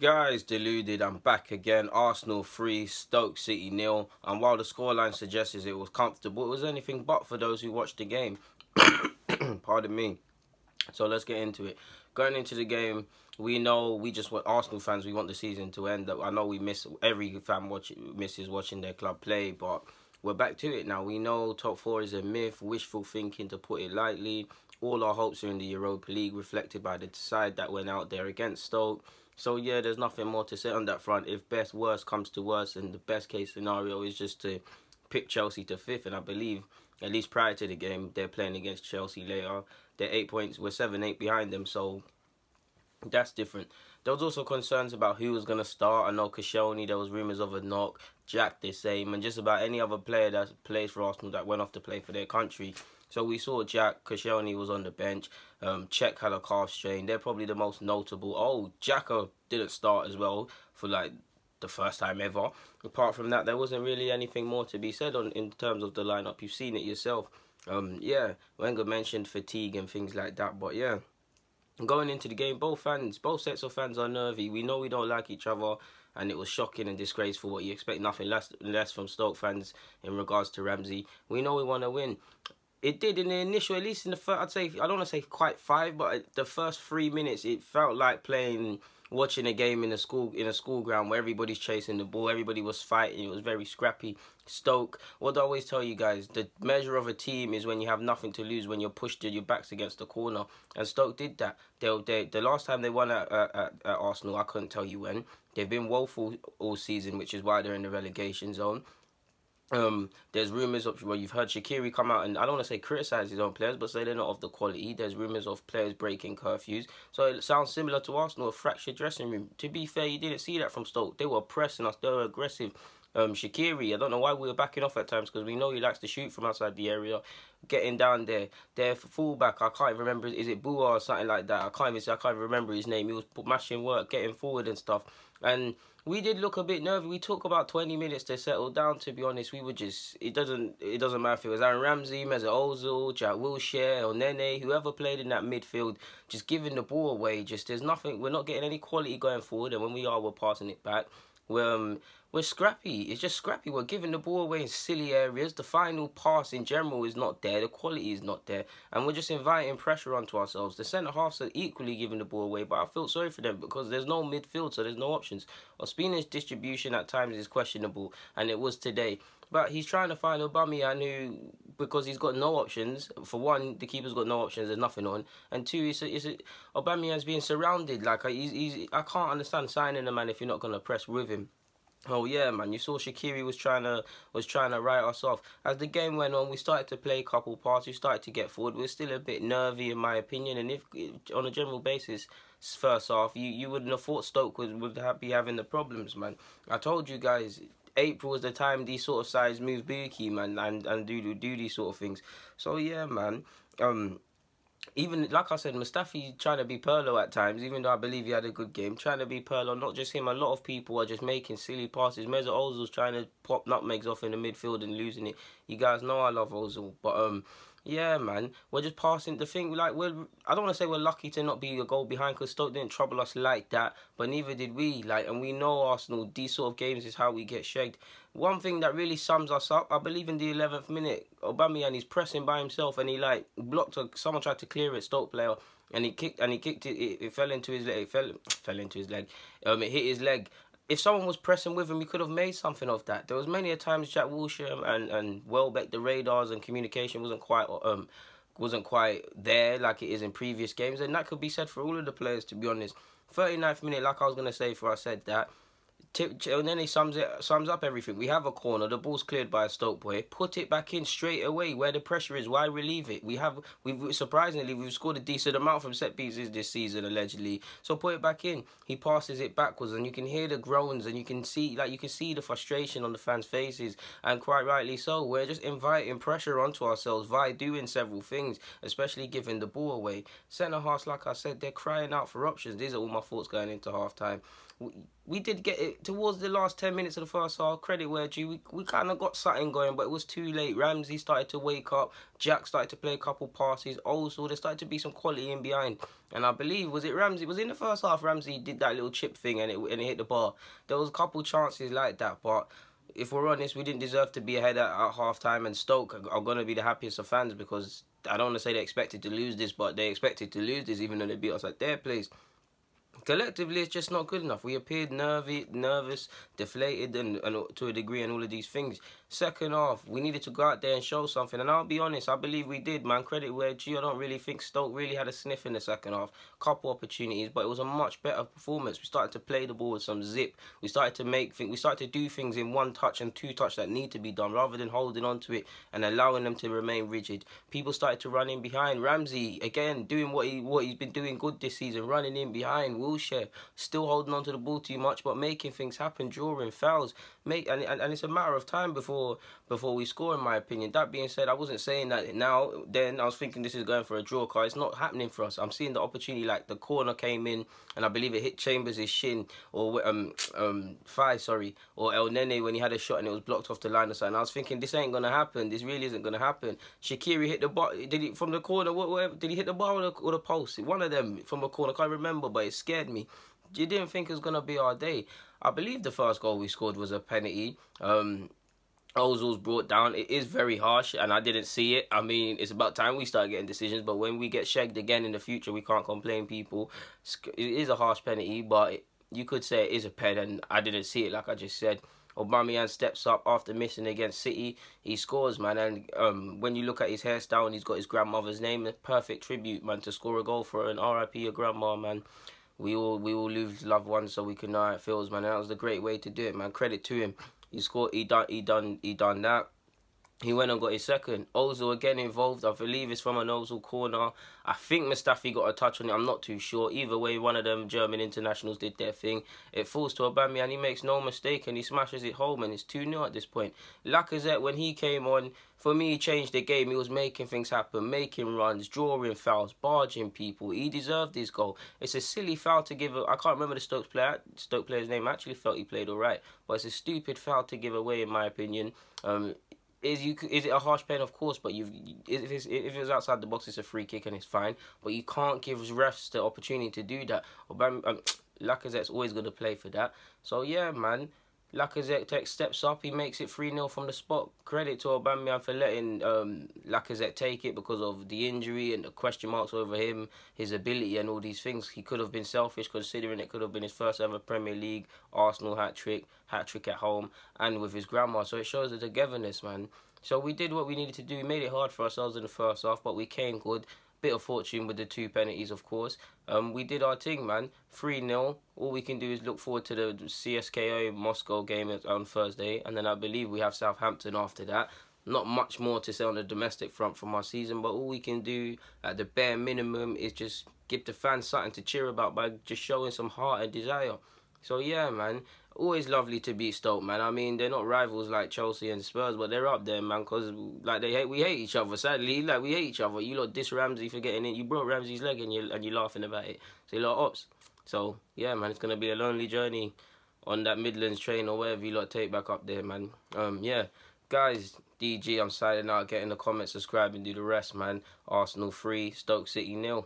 Guys, deluded, I'm back again. Arsenal 3, Stoke City 0. And while the scoreline suggests it was comfortable, it was anything but for those who watched the game. Pardon me. So let's get into it. Going into the game, we know we just want Arsenal fans, we want the season to end. I know we miss, every fan misses watching their club play, but we're back to it now. We know top 4 is a myth, wishful thinking to put it lightly. All our hopes are in the Europa League, reflected by the side that went out there against Stoke. So yeah, there's nothing more to say on that front. If worst comes to worst, and the best case scenario is just to pick Chelsea to 5th, and I believe, at least prior to the game, they're playing against Chelsea later. They're 8 points, we're 7-8 behind them, so that's different. There was also concerns about who was going to start. I know Koscielny, there was rumours of a knock, Jack the same, and just about any other player that plays for Arsenal that went off to play for their country. So we saw Jack, Koscielny was on the bench, Cech had a calf strain. They're probably the most notable. Oh, Xhaka didn't start as well for like the first time ever. Apart from that, there wasn't really anything more to be said in terms of the lineup. You've seen it yourself. Yeah, Wenger mentioned fatigue and things like that, but yeah. Going into the game, both sets of fans are nervy. We know we don't like each other, and it was shocking and disgraceful. What you expect, nothing less from Stoke fans in regards to Ramsey. We know we want to win. It did in the initial, at least in the first, I'd say, I don't want to say quite 5, but the first 3 minutes, it felt like watching a game in a school ground where everybody's chasing the ball, everybody was fighting, it was very scrappy. Stoke, what I always tell you guys, the measure of a team is when you have nothing to lose, when you're pushed your back's against the corner, and Stoke did that. The last time they won at Arsenal, I couldn't tell you when. They've been woeful all season, which is why they're in the relegation zone. There's rumours of, well, you've heard Shaqiri come out and, I don't want to say criticise his own players, but say they're not of the quality. There's rumours of players breaking curfews. So it sounds similar to Arsenal, a fractured dressing room. To be fair, you didn't see that from Stoke. They were pressing us, they were aggressive. Shaqiri, I don't know why we were backing off at times, because we know he likes to shoot from outside the area. Getting down there, their fullback, I can't even remember, is it Bua or something like that? I can't even remember his name. He was mashing work, getting forward and stuff. And we did look a bit nervous. We took about 20 minutes to settle down, to be honest. We were just, it doesn't matter if it was Aaron Ramsey, Mesut Ozil, Jack Wilshere, or Nene, whoever played in that midfield, just giving the ball away. Just, there's nothing, we're not getting any quality going forward, and when we are, we're passing it back. We're scrappy. It's just scrappy. We're giving the ball away in silly areas. The final pass in general is not there. The quality is not there. And we're just inviting pressure onto ourselves. The centre-halves are equally giving the ball away, but I feel sorry for them because there's no midfield, so there's no options. Ospina's distribution at times is questionable, and it was today. But he's trying to find Aubameyang, who, because he's got no options. For one, the keeper's got no options, there's nothing on. And two, Aubameyang's being surrounded. Like, I can't understand signing a man if you're not going to press with him. Oh yeah, man, you saw Shaqiri was trying to write us off. As the game went on, we started to play a couple parts, we started to get forward. We're still a bit nervy in my opinion, and if on a general basis, first half, you wouldn't have thought Stoke would be having the problems, man. I told you guys, April was the time these sort of sides move bookie, man, and do these sort of things. So yeah, man. Even, like I said, Mustafi trying to be Pirlo at times, even though I believe he had a good game, trying to be Pirlo, not just him, a lot of people are just making silly passes. Mesut Ozil's trying to pop nutmegs off in the midfield and losing it. You guys know I love Ozil, but yeah, man, we're just passing the thing. Like, I don't want to say we're lucky to not be a goal behind, because Stoke didn't trouble us like that, but neither did we. Like, and we know Arsenal, these sort of games is how we get shagged. One thing that really sums us up, I believe in the 11th minute, Aubameyang is pressing by himself, and he like blocked someone tried to clear it, Stoke player, and he kicked it. It fell into his leg. It fell into his leg. It hit his leg. If someone was pressing with him, he could have made something of that. There was many a times Jack Wilshere and Welbeck, the radars and communication wasn't quite there like it is in previous games, and that could be said for all of the players, to be honest. 39th minute, like I was gonna say before I said that. And then he sums up everything. We have a corner, the ball's cleared by a Stoke boy. Put it back in straight away where the pressure is. Why relieve it? Surprisingly, we've scored a decent amount from set pieces this season, allegedly. So put it back in. He passes it backwards, and you can hear the groans, and you can see the frustration on the fans' faces, and quite rightly so. We're just inviting pressure onto ourselves by doing several things, especially giving the ball away. Centre halves, like I said, they're crying out for options. These are all my thoughts going into half time. We did get it. towards the last 10 minutes of the first half, credit where due, we kind of got something going, but it was too late. Ramsey started to wake up. Jack started to play a couple passes. Also, there started to be some quality in behind. And I believe, was it Ramsey? Was in the first half, Ramsey did that little chip thing and it hit the bar. There was a couple chances like that, but if we're honest, we didn't deserve to be ahead at half-time, and Stoke are going to be the happiest of fans because I don't want to say they expected to lose this, but they expected to lose this even though they beat us at their place. Collectively, it's just not good enough. We appeared nervous, deflated, and to a degree, and all of these things. Second half, we needed to go out there and show something, and I'll be honest, I believe we did, man. Credit where due. I don't really think Stoke really had a sniff in the second half. Couple opportunities, but it was a much better performance. We started to play the ball with some zip. We started to do things in one touch and two touch that need to be done, rather than holding on to it and allowing them to remain rigid. People started to run in behind. Ramsey again doing what he's been doing good this season, running in behind. Wilshere still holding on to the ball too much, but making things happen, drawing fouls. And it's a matter of time before we score, in my opinion. That being said, I wasn't saying that now. Then I was thinking this is going for a draw, because it's not happening for us. I'm seeing the opportunity, like the corner came in, and I believe it hit Chambers' shin, or thigh, sorry, or El Nene when he had a shot and it was blocked off the line or something. I was thinking this ain't gonna happen. This really isn't gonna happen. Shaqiri hit the bar. Did he from the corner? Whatever. Did he hit the bar or the post? One of them from a corner. I can't remember, but it scared me. You didn't think it was gonna be our day. I believe the first goal we scored was a penalty. Ozil's brought down. It is very harsh, and I didn't see it. I mean, it's about time we start getting decisions, but when we get shagged again in the future, we can't complain, people. It is a harsh penalty, but you could say it is a pen, and I didn't see it, like I just said. Aubameyang steps up after missing against City. He scores, man, and when you look at his hairstyle and he's got his grandmother's name, a perfect tribute, man, to score a goal for an RIP your grandma, man. We all lose loved ones, so we can know how it feels, man. And that was the great way to do it, man. Credit to him. He scored. He done that. He went and got his second. Ozil again involved. I believe it's from an Ozil corner. I think Mustafi got a touch on it. I'm not too sure. Either way, one of them German internationals did their thing. It falls to Aubameyang, and he makes no mistake, and he smashes it home, and it's 2-0 at this point. Lacazette, when he came on, for me, he changed the game. He was making things happen, making runs, drawing fouls, barging people. He deserved his goal. It's a silly foul to give. I can't remember the Stoke player's name. I actually felt he played all right, but it's a stupid foul to give away, in my opinion. Is it a harsh pen? Of course, but if it was outside the box, it's a free kick and it's fine. But you can't give refs the opportunity to do that. Lacazette's always going to play for that. So yeah, man. Lacazette steps up. He makes it 3-0 from the spot. Credit to Aubameyang for letting Lacazette take it because of the injury and the question marks over him, his ability and all these things. He could have been selfish, considering it could have been his first ever Premier League, Arsenal hat-trick at home, and with his grandma. So it shows the togetherness, man. So we did what we needed to do. We made it hard for ourselves in the first half, but we came good. Bit of fortune with the 2 penalties, of course. We did our thing, man. 3-0. All we can do is look forward to the CSKA Moscow game on Thursday. And then I believe we have Southampton after that. Not much more to say on the domestic front from our season. But all we can do at the bare minimum is just give the fans something to cheer about by just showing some heart and desire. So yeah, man. Always lovely to beat Stoke, man. I mean, they're not rivals like Chelsea and Spurs, but they're up there, man, because like we hate each other. Sadly, like we hate each other. You lot diss Ramsey for getting it. You broke Ramsey's leg and you're laughing about it. So you lot ops. So yeah, man, it's gonna be a lonely journey on that Midlands train or whatever you lot take back up there, man. Yeah, guys, DG, I'm signing out. Get in the comments, subscribe, and do the rest, man. Arsenal 3, Stoke City 0.